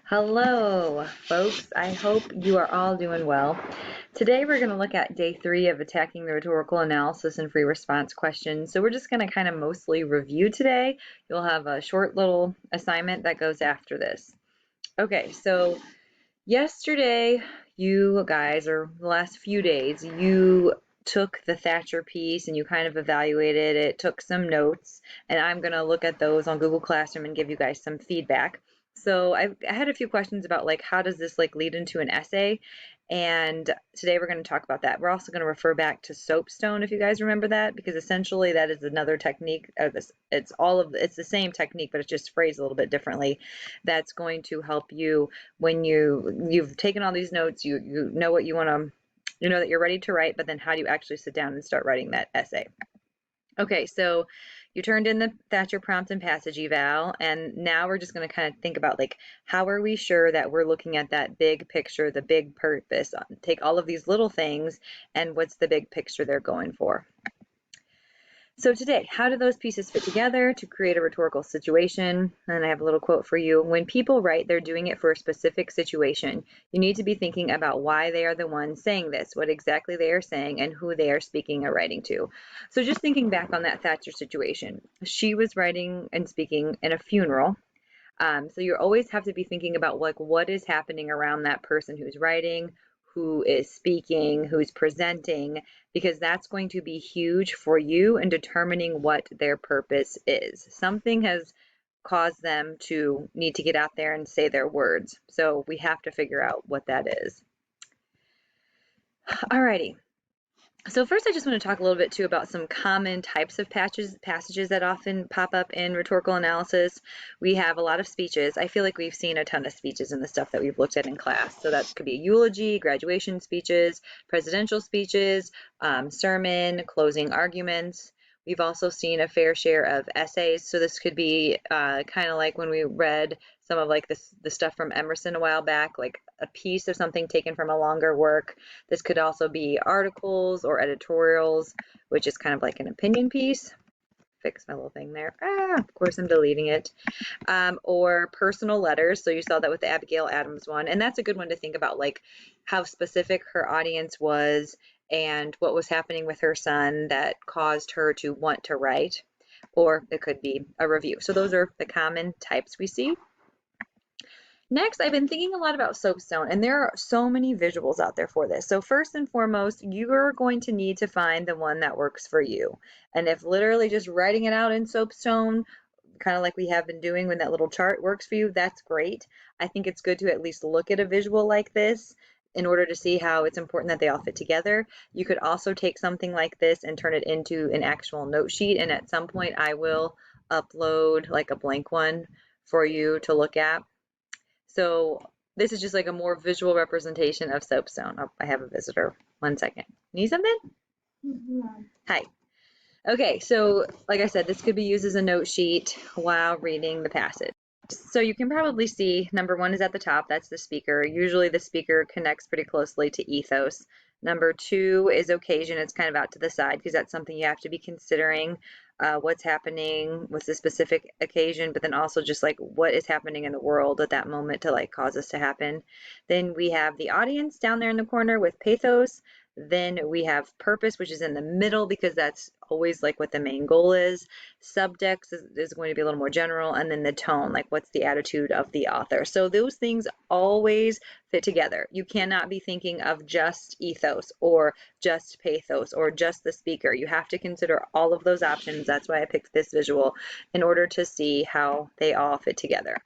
Hello, folks. I hope you are all doing well. Today we're going to look at day 3 of attacking the rhetorical analysis and free response questions. So we're just going to kind of mostly review today. You'll have a short little assignment that goes after this. Okay, so yesterday, you guys, or the last few days, you took the Thatcher piece and you kind of evaluated it, took some notes, and I'm going to look at those on Google Classroom and give you guys some feedback. So I had a few questions about like how does this like lead into an essay, and today we're going to talk about that. We're also going to refer back to soapstone if you guys remember that, because essentially that is another technique. It's the same technique, but it's just phrased a little bit differently. That's going to help you when you've taken all these notes, you know what you want to, you know that you're ready to write, but then how do you actually sit down and start writing that essay? Okay, so you turned in the Thatcher prompt and passage eval, and now we're just going to kind of think about like how are we sure that we're looking at that big picture, the big purpose? Take all of these little things and what's the big picture they're going for? So today, how do those pieces fit together to create a rhetorical situation? And I have a little quote for you. When people write, they're doing it for a specific situation. You need to be thinking about why they are the ones saying this, what exactly they are saying, and who they are speaking or writing to. So just thinking back on that Thatcher situation, she was writing and speaking in a funeral. So you always have to be thinking about like what is happening around that person who's writing, who is speaking, who's presenting, because that's going to be huge for you in determining what their purpose is. Something has caused them to need to get out there and say their words. So we have to figure out what that is. Alrighty. So first I just want to talk a little bit too about some common types of passages that often pop up in rhetorical analysis. We have a lot of speeches. I feel like we've seen a ton of speeches in the stuff that we've looked at in class. So that could be a eulogy, graduation speeches, presidential speeches, sermon, closing arguments. We've also seen a fair share of essays. So this could be kind of like when we read some of like the stuff from Emerson a while back, like a piece of something taken from a longer work. This could also be articles or editorials, which is kind of like an opinion piece. Fix my little thing there. Of course I'm deleting it. Or personal letters. So you saw that with the Abigail Adams one. And that's a good one to think about, like how specific her audience was and what was happening with her son that caused her to want to write. Or it could be a review. So those are the common types we see. Next, I've been thinking a lot about soapstone, and there are so many visuals out there for this. So first and foremost, you're going to need to find the one that works for you. And if literally just writing it out in soapstone, kind of like we have been doing when that little chart works for you, that's great. I think it's good to at least look at a visual like this in order to see how it's important that they all fit together. You could also take something like this and turn it into an actual note sheet, and at some point I will upload like a blank one for you to look at. So this is just like a more visual representation of soapstone. Oh, I have a visitor. 1 second. Need something? Hi. Okay, so like I said, this could be used as a note sheet while reading the passage. So you can probably see number 1 is at the top, that's the speaker. Usually the speaker connects pretty closely to ethos. Number 2 is occasion, it's kind of out to the side because that's something you have to be considering, what's happening with the specific occasion, but then also just like what is happening in the world at that moment to like cause this to happen. Then we have the audience down there in the corner with pathos. Then we have purpose, which is in the middle because that's always like what the main goal is. Subtext is going to be a little more general, and then the tone, like what's the attitude of the author. So those things always fit together. You cannot be thinking of just ethos or just pathos or just the speaker. You have to consider all of those options. That's why I picked this visual in order to see how they all fit together.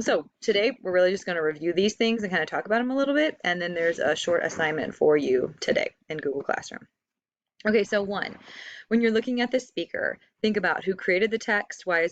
So today we're really just going to review these things and kind of talk about them a little bit, and then there's a short assignment for you today in Google Classroom. Okay, so 1, when you're looking at the speaker, think about who created the text, why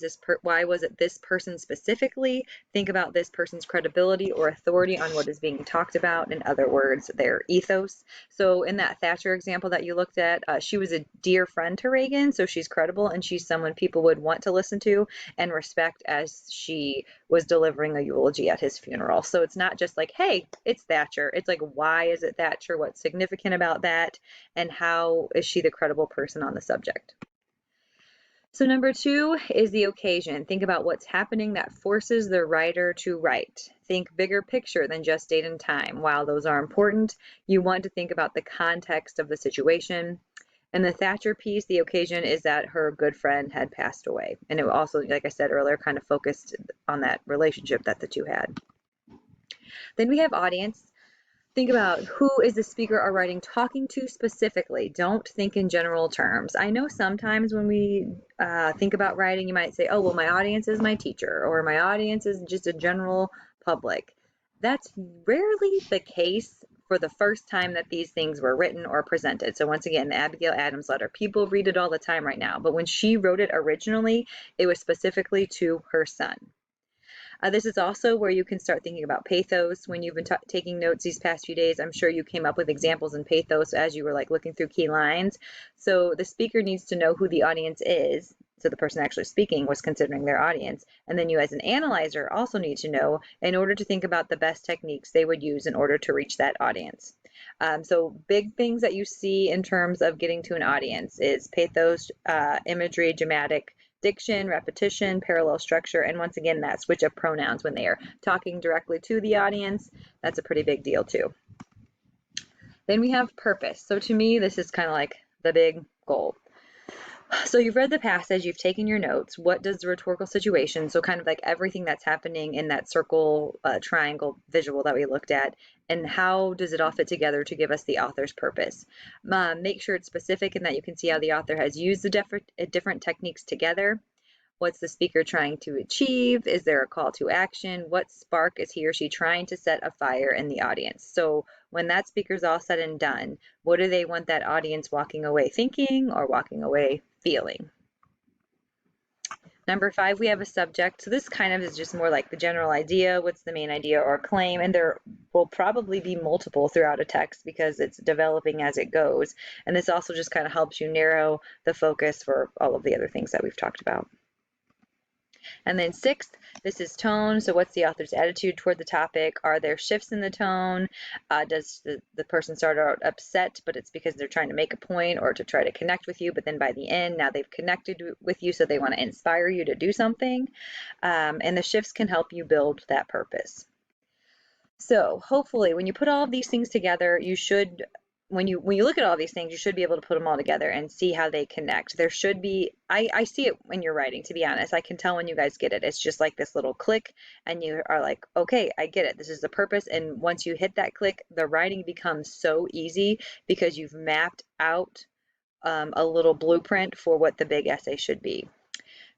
was it this person specifically? Think about this person's credibility or authority on what is being talked about. In other words, their ethos. So in that Thatcher example that you looked at, she was a dear friend to Reagan, so she's credible and she's someone people would want to listen to and respect as she was delivering a eulogy at his funeral. So it's not just like, hey, it's Thatcher. It's like, why is it Thatcher? What's significant about that? And how is she the credible person on the subject? So number 2 is the occasion. Think about what's happening that forces the writer to write. Think bigger picture than just date and time. While those are important, you want to think about the context of the situation. And the Thatcher piece, the occasion is that her good friend had passed away. And it also, like I said earlier, kind of focused on that relationship that the two had. Then we have audience. Think about who is the speaker or writing talking to specifically. Don't think in general terms. I know sometimes when we think about writing, you might say, oh, well, my audience is my teacher, or my audience is just a general public. That's rarely the case for the first time that these things were written or presented. So once again, the Abigail Adams letter, people read it all the time right now, but when she wrote it originally, it was specifically to her son. This is also where you can start thinking about pathos. When you've been taking notes these past few days, I'm sure you came up with examples in pathos as you were like looking through key lines. So the speaker needs to know who the audience is. So the person actually speaking was considering their audience. And then you as an analyzer also need to know in order to think about the best techniques they would use in order to reach that audience. So big things that you see in terms of getting to an audience is pathos, imagery, dramatic, diction, repetition, parallel structure, and once again, that switch of pronouns when they are talking directly to the audience. That's a pretty big deal too. Then we have purpose. So to me, this is kind of like the big goal. So you've read the passage, you've taken your notes. What does the rhetorical situation, so kind of like everything that's happening in that circle, triangle visual that we looked at, and how does it all fit together to give us the author's purpose? Make sure it's specific and that you can see how the author has used the different techniques together. What's the speaker trying to achieve? Is there a call to action? What spark is he or she trying to set afire in the audience? So when that speaker's all said and done, what do they want that audience walking away thinking or walking away feeling? Number 5, we have a subject. So this kind of is just more like the general idea. What's the main idea or claim? And there will probably be multiple throughout a text because it's developing as it goes. And this also just kind of helps you narrow the focus for all of the other things that we've talked about. And then 6th, this is tone. So what's the author's attitude toward the topic? Are there shifts in the tone? Does the person start out upset, but it's because they're trying to make a point or to try to connect with you, but then by the end, now they've connected with you, so they want to inspire you to do something. And the shifts can help you build that purpose. So hopefully when you put all of these things together, you should, when you look at all these things, you should be able to put them all together and see how they connect. There should be, I see it when you're writing, to be honest. I can tell when you guys get it. It's just like this little click and you are like, okay, I get it. This is the purpose. And once you hit that click, the writing becomes so easy because you've mapped out a little blueprint for what the big essay should be.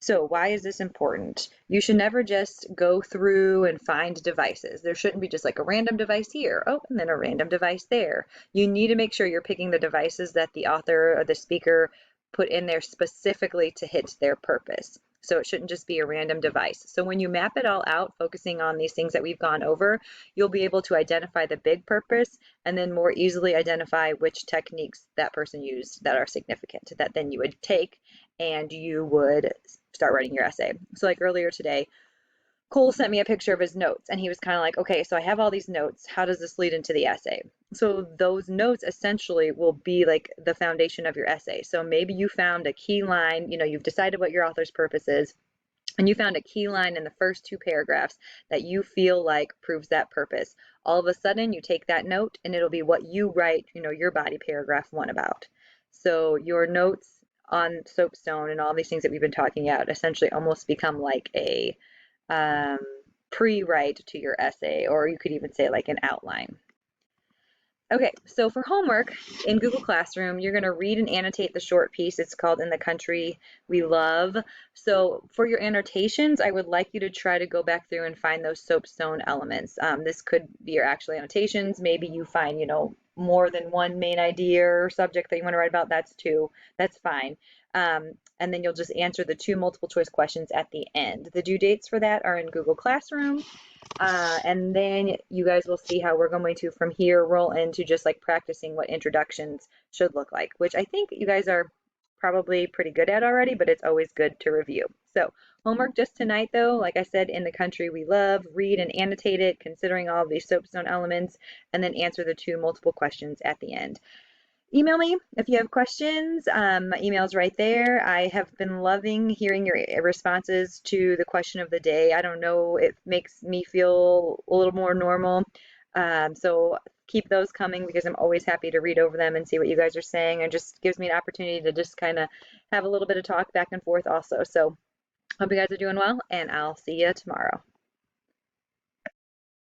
So why is this important? You should never just go through and find devices. There shouldn't be just like a random device here, oh, and then a random device there. You need to make sure you're picking the devices that the author or the speaker put in there specifically to hit their purpose. So it shouldn't just be a random device. So when you map it all out, focusing on these things that we've gone over, you'll be able to identify the big purpose and then more easily identify which techniques that person used that are significant that then you would take and you would start writing your essay. So like earlier today, Cole sent me a picture of his notes and he was kind of like, okay, so I have all these notes. How does this lead into the essay? So those notes essentially will be like the foundation of your essay. So maybe you found a key line, you've decided what your author's purpose is, and you found a key line in the first 2 paragraphs that you feel like proves that purpose. All of a sudden you take that note and it'll be what you write, your body paragraph 1 about. So your notes on soapstone and all these things that we've been talking about essentially almost become like a pre-write to your essay, or you could even say like an outline. Okay, so for homework in Google Classroom, you're going to read and annotate the short piece. It's called In the Country We Love. So for your annotations, I would like you to try to go back through and find those soapstone elements. This could be your actual annotations. Maybe you find, more than one main idea or subject that you want to write about. That's 2. That's fine. And then you'll just answer the 2 multiple choice questions at the end. The due dates for that are in Google Classroom. And then you guys will see how we're going to, from here, roll into just like practicing what introductions should look like, which I think you guys are probably pretty good at already, but it's always good to review. So homework just tonight, though, like I said, In the Country We Love, read and annotate it, considering all of these soapstone elements, and then answer the 2 multiple questions at the end. email me if you have questions. My email's right there. I have been loving hearing your responses to the question of the day. I don't know, it makes me feel a little more normal. So keep those coming because I'm always happy to read over them and see what you guys are saying. And just gives me an opportunity to just kind of have a little bit of talk back and forth also. So hope you guys are doing well, and I'll see you tomorrow.